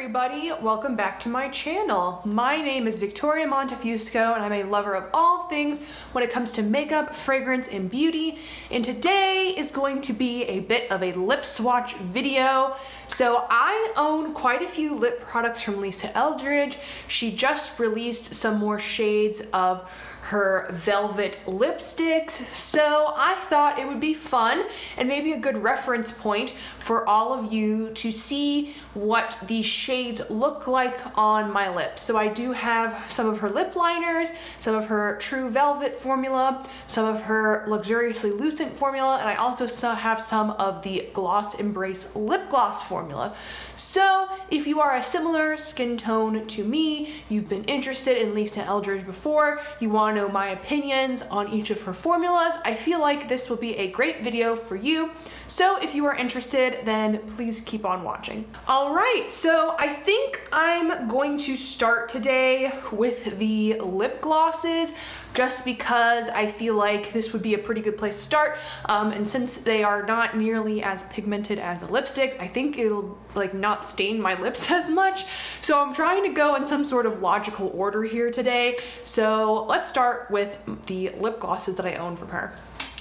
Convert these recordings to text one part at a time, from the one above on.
everybody, welcome back to my channel. My name is Victoria Montefusco and I'm a lover of all things when it comes to makeup, fragrance, and beauty. And today is going to be a bit of a lip swatch video. So I own quite a few lip products from Lisa Eldridge. She just released some more shades of her velvet lipsticks, so I thought it would be fun and maybe a good reference point for all of you to see what these shades look like on my lips. So I do have some of her lip liners, some of her True Velvet formula, some of her Luxuriously Lucent formula, and I also have some of the Gloss Embrace lip gloss formula. So if you are a similar skin tone to me, you've been interested in Lisa Eldridge before, you want to know my opinions on each of her formulas, I feel like this will be a great video for you. So if you are interested, then please keep on watching. All right, so I think I'm going to start today with the lip glosses, just because I feel like this would be a pretty good place to start. And since they are not nearly as pigmented as the lipsticks, I think it'll like not stain my lips as much. So I'm trying to go in some sort of logical order here today. So let's start with the lip glosses that I own from her.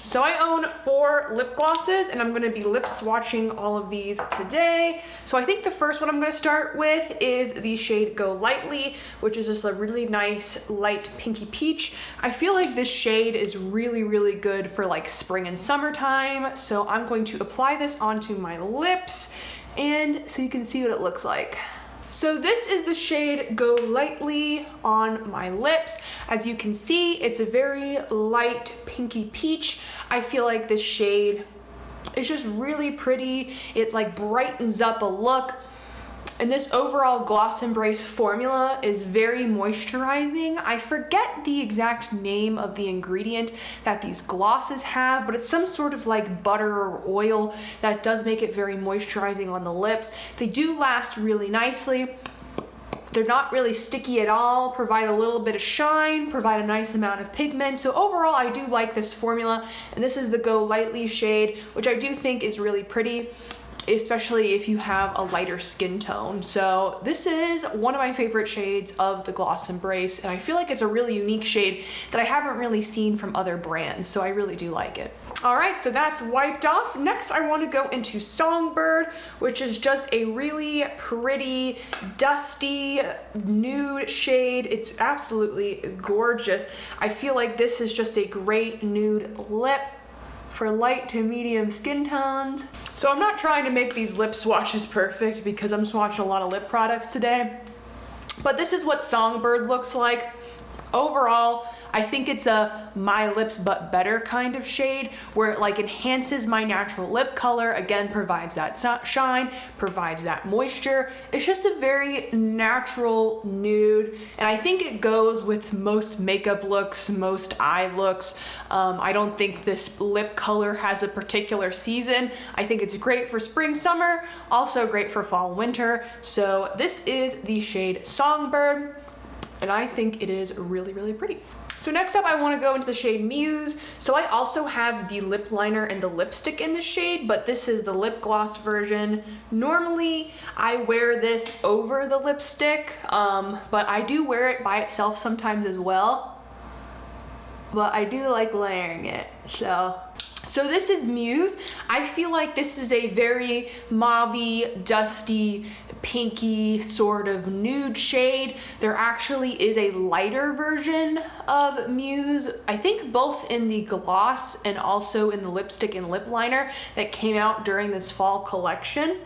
So I own 4 lip glosses and I'm gonna be lip swatching all of these today. So I think the first one I'm gonna start with is the shade Go Lightly, which is just a really nice light pinky peach. I feel like this shade is really good for like spring and summertime. So I'm going to apply this onto my lips and so you can see what it looks like. So this is the shade Go Lightly on my lips. As you can see, it's a very light pinky peach. I feel like this shade is just really pretty. It like brightens up a look. And this overall Gloss Embrace formula is very moisturizing. I forget the exact name of the ingredient that these glosses have, but it's some sort of like butter or oil that does make it very moisturizing on the lips. They do last really nicely. They're not really sticky at all, provide a little bit of shine, provide a nice amount of pigment. So overall, I do like this formula. And this is the Go Lightly shade, which I do think is really pretty, especially if you have a lighter skin tone. So this is one of my favorite shades of the Gloss Embrace, and I feel like it's a really unique shade that I haven't really seen from other brands, so I really do like it. All right, so that's wiped off. Next, I want to go into Songbird, which is just a really pretty, dusty, nude shade. It's absolutely gorgeous. I feel like this is just a great nude lip for light to medium skin tones. So I'm not trying to make these lip swatches perfect because I'm swatching a lot of lip products today, but this is what Songbird looks like. Overall, I think it's a my lips but better kind of shade where it like enhances my natural lip color, again provides that shine, provides that moisture. It's just a very natural nude, and I think it goes with most makeup looks, most eye looks. I don't think this lip color has a particular season. I think it's great for spring, summer, also great for fall, winter. So this is the shade Songbird, and I think it is really pretty. So next up, I want to go into the shade Muse. So I also have the lip liner and the lipstick in this shade, but this is the lip gloss version. Normally, I wear this over the lipstick, but I do wear it by itself sometimes as well. But I do like layering it, So this is Muse. I feel like this is a very mauve-y, dusty, pinky sort of nude shade. There actually is a lighter version of Muse, I think both in the gloss and also in the lipstick and lip liner that came out during this fall collection.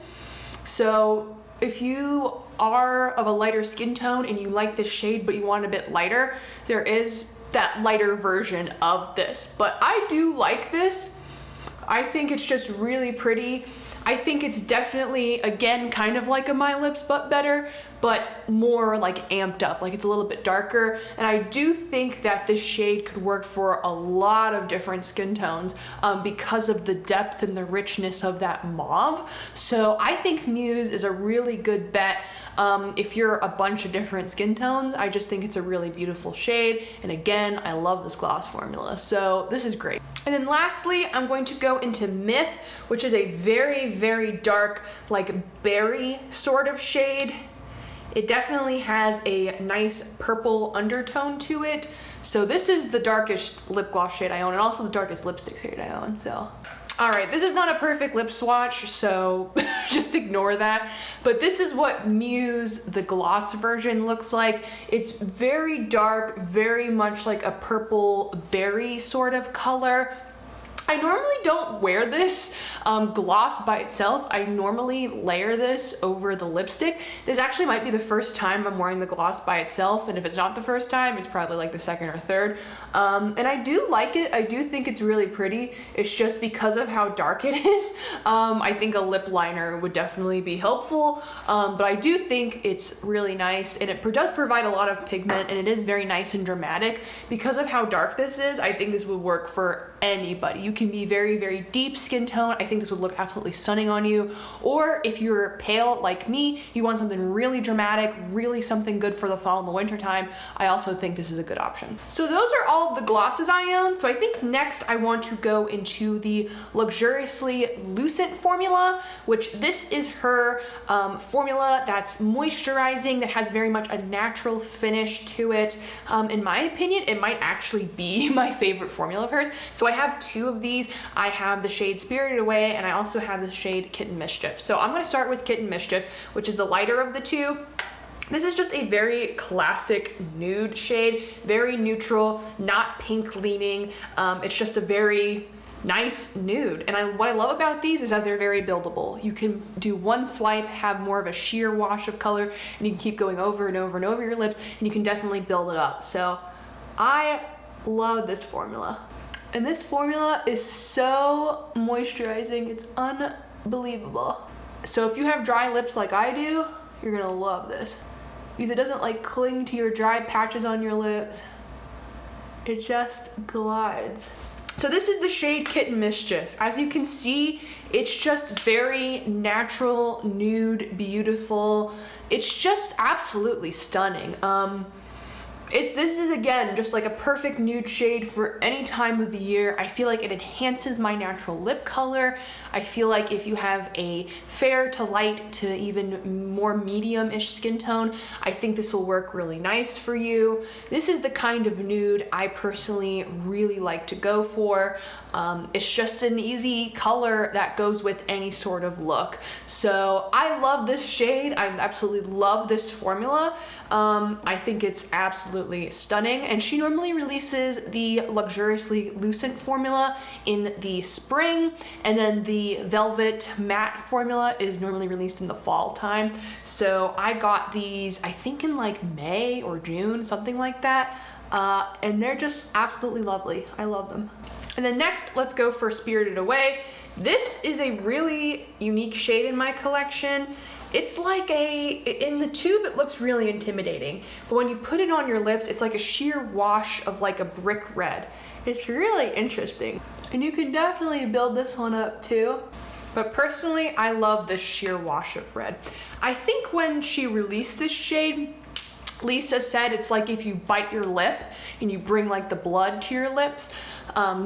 So if you are of a lighter skin tone and you like this shade but you want a bit lighter, there is that lighter version of this. But I do like this. I think it's just really pretty. I think it's definitely, again, kind of like a My Lips But Better, but more like amped up, like it's a little bit darker. And I do think that this shade could work for a lot of different skin tones because of the depth and the richness of that mauve. So I think Muse is a really good bet if you're a bunch of different skin tones. I just think it's a really beautiful shade. And again, I love this gloss formula. So this is great. And then lastly, I'm going to go into Myth, which is a very dark, like berry sort of shade. It definitely has a nice purple undertone to it. So this is the darkest lip gloss shade I own, and also the darkest lipstick shade I own, so. All right, this is not a perfect lip swatch, so just ignore that. But this is what Muse, the gloss version, looks like. It's very dark, very much like a purple berry sort of color. I normally don't wear this gloss by itself. I normally layer this over the lipstick. This actually might be the first time I'm wearing the gloss by itself, and if it's not the first time, it's probably like the second or third. And I do like it. I do think it's really pretty. It's just because of how dark it is. I think a lip liner would definitely be helpful, but I do think it's really nice, and it does provide a lot of pigment, and it is very nice and dramatic. Because of how dark this is, I think this would work for anybody. You can be very, very deep skin tone. I think this would look absolutely stunning on you. Or if you're pale like me, you want something really dramatic, really something good for the fall and the winter time, I also think this is a good option. So those are all of the glosses I own. So I think next I want to go into the Luxuriously Lucent formula, which this is her formula that's moisturizing, that has very much a natural finish to it. In my opinion, it might actually be my favorite formula of hers. So I have two of these. I have the shade Spirited Away, and I also have the shade Kitten Mischief. So I'm gonna start with Kitten Mischief, which is the lighter of the two. This is just a very classic nude shade, very neutral, not pink leaning. It's just a very nice nude. And what I love about these is that they're very buildable. You can do one swipe, have more of a sheer wash of color, and you can keep going over and over and over your lips, and you can definitely build it up. So I love this formula. And this formula is so moisturizing, it's unbelievable. So if you have dry lips like I do, you're gonna love this. Because it doesn't like cling to your dry patches on your lips. It just glides. So this is the shade Kitten Mischief. As you can see, it's just very natural, nude, beautiful. It's just absolutely stunning. This is again just like a perfect nude shade for any time of the year. I feel like it enhances my natural lip color. I feel like if you have a fair to light to even more medium-ish skin tone, I think this will work really nice for you. This is the kind of nude I personally really like to go for. It's just an easy color that goes with any sort of look. So I love this shade. I absolutely love this formula. I think it's absolutely stunning, and she normally releases the Luxuriously Lucent formula in the spring, and then the Velvet Matte formula is normally released in the fall time. So I got these, I think in like May or June, something like that, and they're just absolutely lovely. I love them. And then next, let's go for Spirited Away. This is a really unique shade in my collection. It's like in the tube it looks really intimidating, but when you put it on your lips, it's like a sheer wash of like a brick red. It's really interesting. And you can definitely build this one up too. But personally, I love this sheer wash of red. I think when she released this shade, Lisa said it's like if you bite your lip and you bring like the blood to your lips.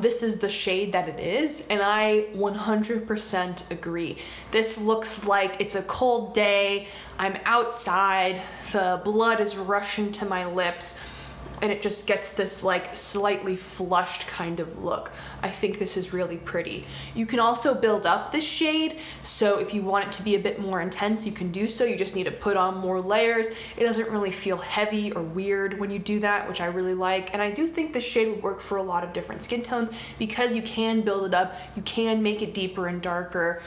This is the shade that it is, and I 100% agree. This looks like it's a cold day, I'm outside, the blood is rushing to my lips, and it just gets this like slightly flushed kind of look. I think this is really pretty. You can also build up this shade, so if you want it to be a bit more intense, you can do so. You just need to put on more layers. It doesn't really feel heavy or weird when you do that, which I really like. And I do think this shade would work for a lot of different skin tones because you can build it up, you can make it deeper and darker.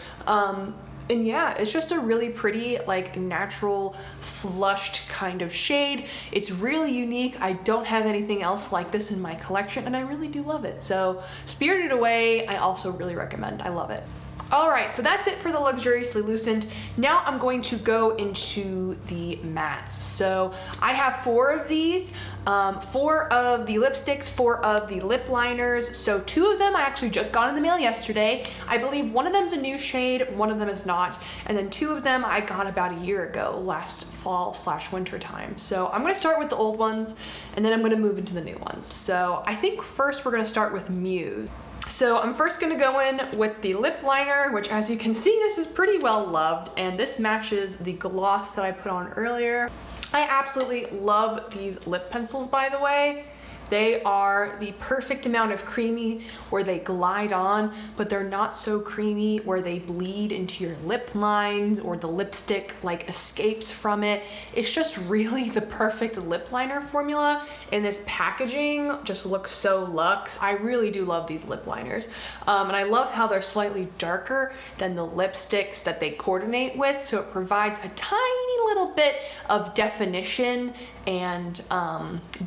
And yeah, it's just a really pretty, like natural, flushed kind of shade. It's really unique. I don't have anything else like this in my collection, and I really do love it. So Spirited Away, I also really recommend. I love it. All right, so that's it for the Luxuriously Lucent. Now I'm going to go into the mattes. So I have 4 of these, 4 of the lipsticks, 4 of the lip liners. So 2 of them I actually just got in the mail yesterday. I believe one of them is a new shade, one of them is not. And then 2 of them I got about a year ago, last fall/winter time. So I'm gonna start with the old ones, and then I'm gonna move into the new ones. So I think first we're gonna start with Muse. So I'm first gonna go in with the lip liner, which as you can see, this is pretty well loved, and this matches the gloss that I put on earlier. I absolutely love these lip pencils, by the way. They are the perfect amount of creamy where they glide on, but they're not so creamy where they bleed into your lip lines or the lipstick like escapes from it. It's just really the perfect lip liner formula, and this packaging just looks so luxe. I really do love these lip liners. And I love how they're slightly darker than the lipsticks that they coordinate with, so it provides a tiny little bit of definition and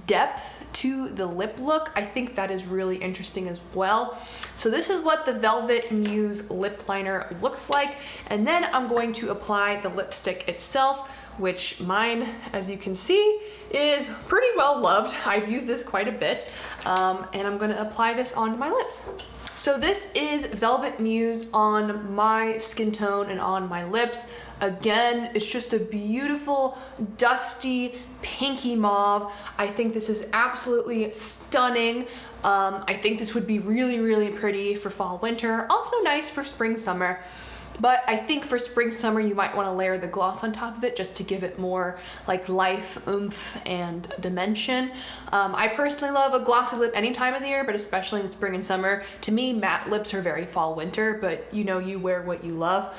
depth to the lip look. I think that is really interesting as well. So this is what the Velvet Muse lip liner looks like, and then I'm going to apply the lipstick itself, which mine, as you can see, is pretty well loved. I've used this quite a bit, and I'm gonna apply this onto my lips. So this is Velvet Muse on my skin tone and on my lips. Again, it's just a beautiful, dusty, pinky mauve. I think this is absolutely stunning. I think this would be really, really pretty for fall, winter. Also nice for spring, summer. But I think for spring, summer, you might want to layer the gloss on top of it just to give it more like life, oomph, and dimension. I personally love a glossy lip any time of the year, but especially in spring and summer. To me, matte lips are very fall, winter, but you know, you wear what you love.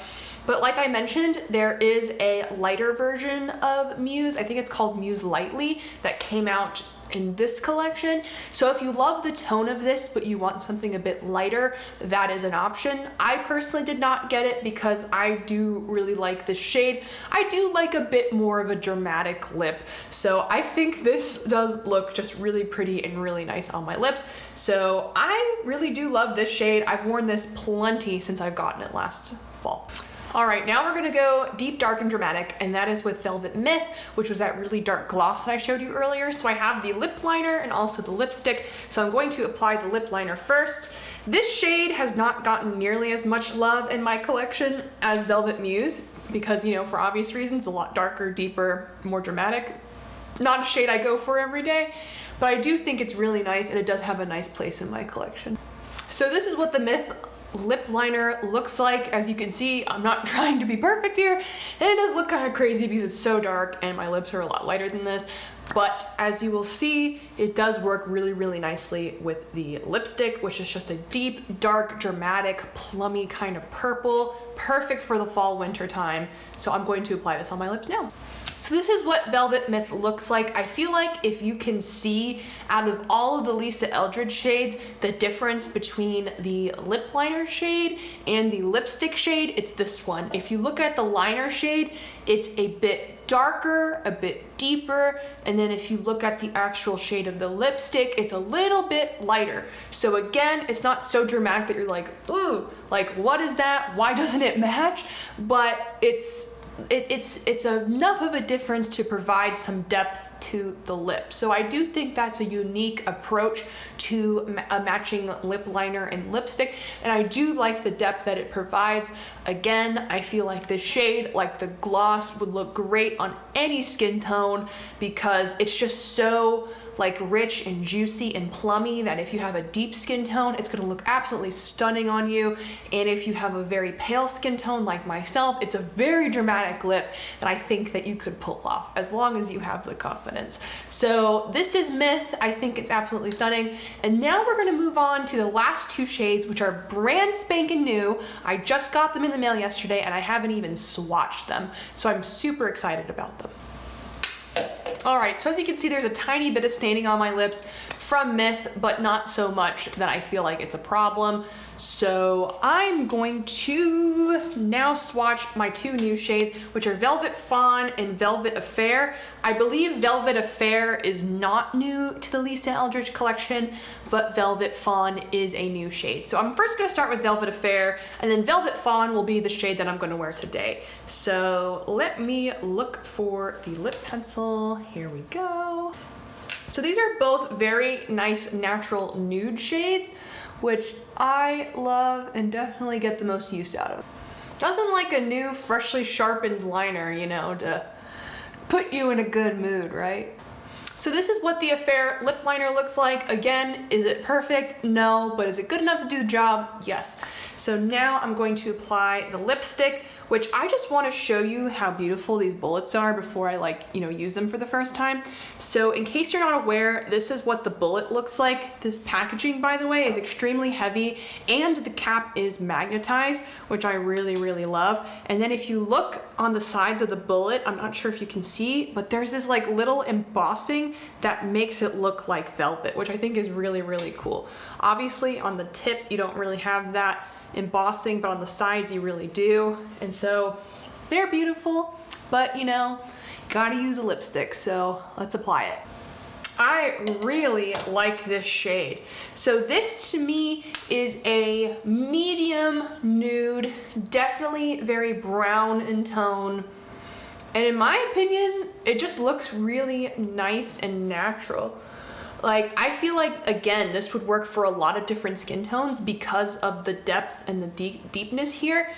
But like I mentioned, there is a lighter version of Muse. I think it's called Muse Lightly that came out in this collection. So if you love the tone of this, but you want something a bit lighter, that is an option. I personally did not get it because I do really like this shade. I do like a bit more of a dramatic lip. So I think this does look just really pretty and really nice on my lips. So I really do love this shade. I've worn this plenty since I've gotten it last fall. All right, now we're gonna go deep, dark, and dramatic, and that is with Velvet Myth, which was that really dark gloss that I showed you earlier. So I have the lip liner and also the lipstick. So I'm going to apply the lip liner first. This shade has not gotten nearly as much love in my collection as Velvet Muse because, you know, for obvious reasons, a lot darker, deeper, more dramatic. Not a shade I go for every day, but I do think it's really nice and it does have a nice place in my collection. So this is what the Myth lip liner looks like. As you can see, I'm not trying to be perfect here, and it does look kind of crazy because it's so dark and my lips are a lot lighter than this, but as you will see, it does work really, really nicely with the lipstick, which is just a deep, dark, dramatic, plummy kind of purple, perfect for the fall, winter time. So I'm going to apply this on my lips now. So this is what Velvet Myth looks like. I feel like if you can see out of all of the Lisa Eldridge shades, the difference between the lip liner shade and the lipstick shade, it's this one. If you look at the liner shade, it's a bit darker, a bit deeper, and then if you look at the actual shade of the lipstick, it's a little bit lighter. So again, it's not so dramatic that you're like, ooh, like what is that? Why doesn't it match? But it's enough of a difference to provide some depth to the lip. So I do think that's a unique approach to a matching lip liner and lipstick, and I do like the depth that it provides. Again, I feel like the shade, like the gloss, would look great on any skin tone because it's just so like rich and juicy and plummy that if you have a deep skin tone, it's gonna look absolutely stunning on you. And if you have a very pale skin tone like myself, it's a very dramatic lip that I think that you could pull off as long as you have the confidence. So this is Myth. I think it's absolutely stunning. And now we're gonna move on to the last two shades, which are brand spanking new. I just got them in the mail yesterday and I haven't even swatched them. So I'm super excited about them. All right, so as you can see, there's a tiny bit of staining on my lips from Myth, but not so much that I feel like it's a problem. So I'm going to now swatch my two new shades, which are Velvet Fawn and Velvet Affair. I believe Velvet Affair is not new to the Lisa Eldridge collection, but Velvet Fawn is a new shade. So I'm first gonna start with Velvet Affair, and then Velvet Fawn will be the shade that I'm gonna wear today. So let me look for the lip pencil. Here we go. So these are both very nice natural nude shades, which I love and definitely get the most use out of. Nothing like a new freshly sharpened liner, you know, to put you in a good mood, right? So this is what the Affair lip liner looks like. Again, is it perfect? No, but is it good enough to do the job? Yes. So now I'm going to apply the lipstick, which I just want to show you how beautiful these bullets are before I use them for the first time. So in case you're not aware, this is what the bullet looks like. This packaging, by the way, is extremely heavy and the cap is magnetized, which I really, really love. And then if you look on the sides of the bullet, I'm not sure if you can see, but there's this like little embossing that makes it look like velvet, which I think is really, really cool. Obviously on the tip, you don't really have that embossing, but on the sides you really do. And so they're beautiful, but gotta use a lipstick, so let's apply it. I really like this shade. So this to me is a medium nude, definitely very brown in tone. And in my opinion, it just looks really nice and natural. Like, I feel like, again, this would work for a lot of different skin tones because of the depth and the deepness here.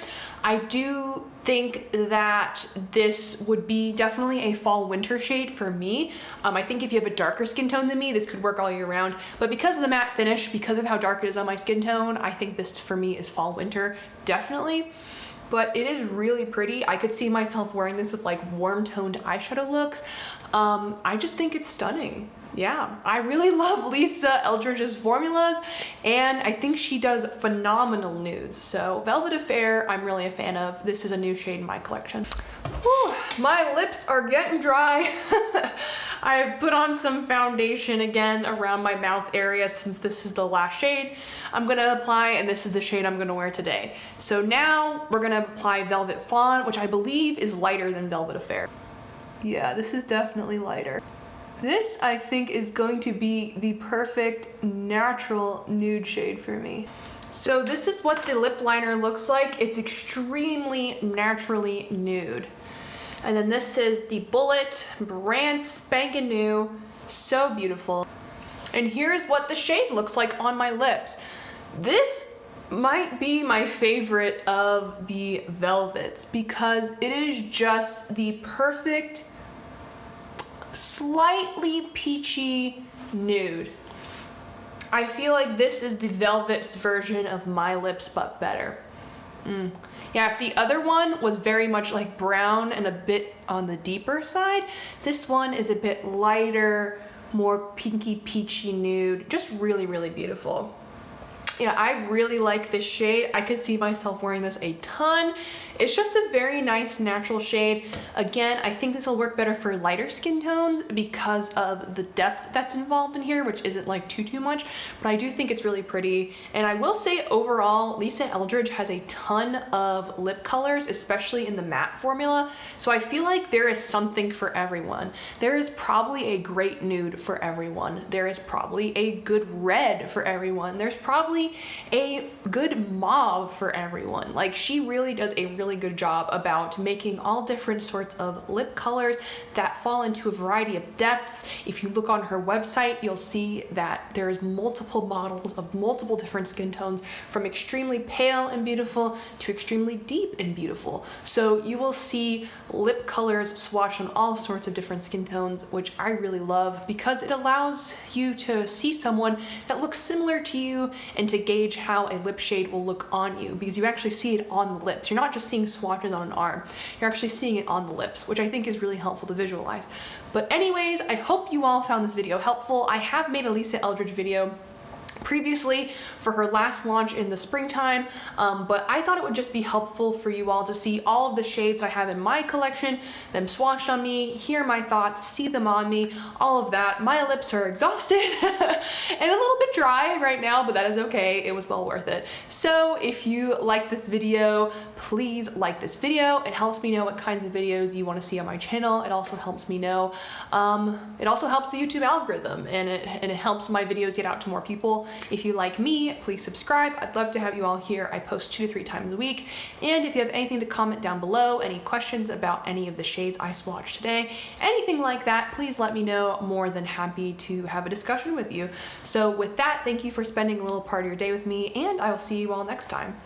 I do think that this would be definitely a fall winter shade for me. I think if you have a darker skin tone than me, this could work all year round. But because of the matte finish, because of how dark it is on my skin tone, I think this for me is fall winter, definitely. But it is really pretty. I could see myself wearing this with like warm toned eyeshadow looks. I just think it's stunning. Yeah, I really love Lisa Eldridge's formulas, and I think she does phenomenal nudes. So Velvet Affair, I'm really a fan of. This is a new shade in my collection. Whew, my lips are getting dry. I've put on some foundation again around my mouth area since this is the last shade I'm gonna apply, and this is the shade I'm gonna wear today. So now we're gonna apply Velvet Fawn, which I believe is lighter than Velvet Affair. Yeah, this is definitely lighter. This, I think, is going to be the perfect natural nude shade for me. So this is what the lip liner looks like. It's extremely naturally nude. And then this is the Bullet, brand spanking new, so beautiful. And here's what the shade looks like on my lips. This might be my favorite of the velvets because it is just the perfect, slightly peachy nude. I feel like this is the velvet's version of my lips, but better. Yeah, if the other one was very much like brown and a bit on the deeper side, this one is a bit lighter, more pinky peachy nude. Just really, really beautiful. Yeah, I really like this shade. I could see myself wearing this a ton. It's just a very nice natural shade. Again, I think this will work better for lighter skin tones because of the depth that's involved in here, which isn't like too much, but I do think it's really pretty. And I will say overall, Lisa Eldridge has a ton of lip colors, especially in the matte formula. So I feel like there is something for everyone. There is probably a great nude for everyone. There is probably a good red for everyone. There's probably a good mauve for everyone. Like, she really does a really good job about making all different sorts of lip colors that fall into a variety of depths. If you look on her website, you'll see that there's multiple models of multiple different skin tones, from extremely pale and beautiful to extremely deep and beautiful. So you will see lip colors swatched on all sorts of different skin tones, which I really love because it allows you to see someone that looks similar to you and to gauge how a lip shade will look on you, because you actually see it on the lips. You're not just seeing swatches on an arm, you're actually seeing it on the lips, which I think is really helpful to visualize. But anyways, I hope you all found this video helpful. I have made a Lisa Eldridge video previously for her last launch in the springtime, but I thought it would just be helpful for you all to see all of the shades I have in my collection, them swatched on me, hear my thoughts, see them on me, all of that. My lips are exhausted and a little bit dry right now, but that is okay. It was well worth it. So if you like this video, please like this video. It helps me know what kinds of videos you want to see on my channel. It also helps me know, it also helps the YouTube algorithm, and it helps my videos get out to more people. If you like me, please subscribe. I'd love to have you all here. I post 2 to 3 times a week. And if you have anything to comment down below, any questions about any of the shades I swatched today, anything like that, please let me know. More than happy to have a discussion with you. So with that, thank you for spending a little part of your day with me, and I will see you all next time.